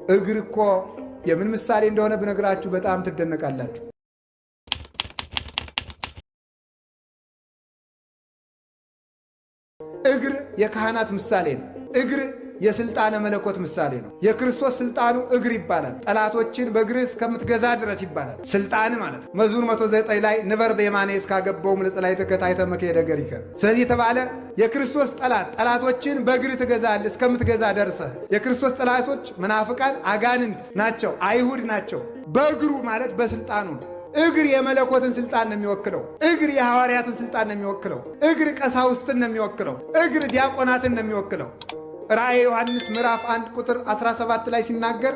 እግር እኮ የምን ምሳሌ እንደሆነ ብነግራችሁ በጣም ትደነቃላችሁ። እግር የካህናት ምሳሌ ነው። እግር የስልጣነ መለኮት ምሳሌ ነው። የክርስቶስ ስልጣኑ እግር ይባላል። ጠላቶችን በእግር እስከምትገዛ ድረስ ይባላል። ስልጣን ማለት መዝሙር 109 ላይ ንበር በየማኔ እስካገባውም ለጸላይ ተከታይተ መከደ ገሪከ። ስለዚህ የተባለ የክርስቶስ ጠላቶችን በእግር ትገዛለህ እስከምትገዛ ደርሰህ። የክርስቶስ ጠላቶች መናፍቃን አጋንንት ናቸው፣ አይሁድ ናቸው። በእግሩ ማለት በስልጣኑ ነው። እግር የመለኮትን ስልጣን ነው የሚወክለው። እግር የሐዋርያትን ስልጣን ነው የሚወክለው። እግር ቀሳውስትን ነው የሚወክለው። እግር ዲያቆናትን ነው የሚወክለው። ራእየ ዮሐንስ ምዕራፍ 1 ቁጥር 17 ላይ ሲናገር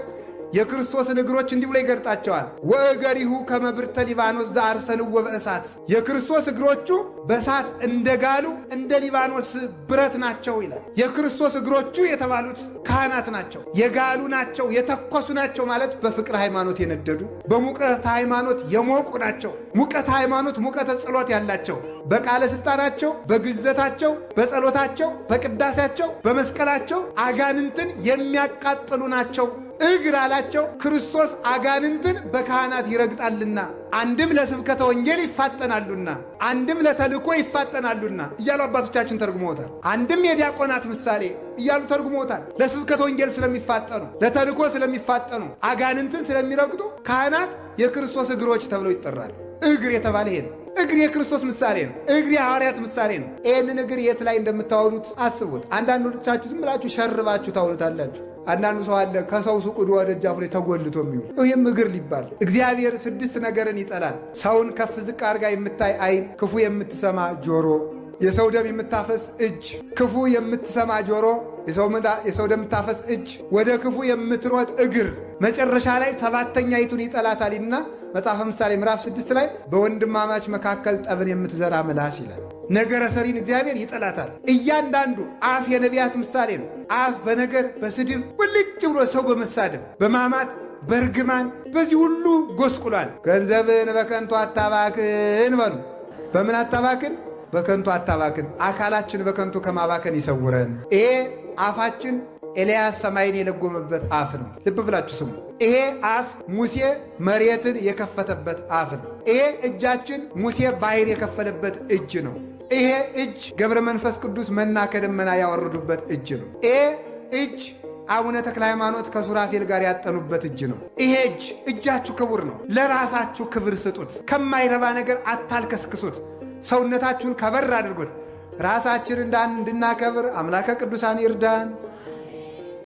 የክርስቶስን እግሮች እንዲህ ብሎ ይገልጣቸዋል። ወእገሪሁ ከመ ብርተ ሊባኖስ ዘአርሰልዎ በእሳት። የክርስቶስ እግሮቹ በእሳት እንደጋሉ እንደ ሊባኖስ ብረት ናቸው ይላል። የክርስቶስ እግሮቹ የተባሉት ካህናት ናቸው። የጋሉ ናቸው፣ የተኮሱ ናቸው ማለት በፍቅር ሃይማኖት የነደዱ በሙቀት ሃይማኖት የሞቁ ናቸው። ሙቀት ሃይማኖት ሙቀተ ጸሎት ያላቸው በቃለ ሥልጣናቸው፣ በግዘታቸው፣ በጸሎታቸው፣ በቅዳሴያቸው፣ በመስቀላቸው አጋንንትን የሚያቃጥሉ ናቸው። እግር አላቸው። ክርስቶስ አጋንንትን በካህናት ይረግጣልና አንድም ለስብከተ ወንጌል ይፋጠናሉና አንድም ለተልእኮ ይፋጠናሉና እያሉ አባቶቻችን ተርጉመውታል። አንድም የዲያቆናት ምሳሌ እያሉ ተርጉመውታል። ለስብከተ ወንጌል ስለሚፋጠኑ፣ ለተልእኮ ስለሚፋጠኑ፣ አጋንንትን ስለሚረግጡ ካህናት የክርስቶስ እግሮች ተብለው ይጠራሉ። እግር የተባለ ይሄ ነው። እግር የክርስቶስ ምሳሌ ነው። እግር የሐዋርያት ምሳሌ ነው። ይህንን እግር የት ላይ እንደምታውሉት አስቡት። አንዳንዶቻችሁ ዝም ብላችሁ ሸርባችሁ ታውሉታላችሁ። አንዳንዱ ሰው አለ ከሰው ሱቅ ዶ ደጃፉ ላይ ተጎልቶ የሚውል ይህም እግር ሊባል። እግዚአብሔር 6 ነገርን ይጠላል። ሰውን ከፍ ዝቅ አድርጋ የምታይ ዓይን፣ ክፉ የምትሰማ ጆሮ፣ የሰው ደም የምታፈስ እጅ፣ ክፉ የምትሰማ ጆሮ፣ የሰው ደም የምታፈስ እጅ፣ ወደ ክፉ የምትሮጥ እግር፣ መጨረሻ ላይ 7ተኛይቱን ይጠላታልና መጽሐፈ ምሳሌ ምዕራፍ 6 ላይ በወንድማማች መካከል ጠብን የምትዘራ ምላስ ይላል። ነገረ ሰሪን እግዚአብሔር ይጠላታል። እያንዳንዱ አፍ የነቢያት ምሳሌ ነው። አፍ በነገር በስድብ ውልጭ ብሎ ሰው በመሳደብ በማማት በርግማን በዚህ ሁሉ ጎስቁሏል። ገንዘብን በከንቱ አታባክን በሉ። በምን አታባክን? በከንቱ አታባክን። አካላችን በከንቱ ከማባከን ይሰውረን። ይሄ አፋችን ኤልያስ ሰማይን የለጎመበት አፍ ነው። ልብ ብላችሁ ስሙ። ይሄ አፍ ሙሴ መሬትን የከፈተበት አፍ ነው። ይሄ እጃችን ሙሴ ባሕር የከፈለበት እጅ ነው። ይሄ እጅ ገብረ መንፈስ ቅዱስ መና ከደመና ያወረዱበት እጅ ነው። ይሄ እጅ አቡነ ተክለ ሃይማኖት ከሱራፌል ጋር ያጠኑበት እጅ ነው። ይሄ እጃችሁ ክቡር ነው። ለራሳችሁ ክብር ስጡት። ከማይረባ ነገር አታልከስክሱት። ሰውነታችሁን ከበር አድርጉት። ራሳችን እንድናከብር አምላከ ቅዱሳን ይርዳን።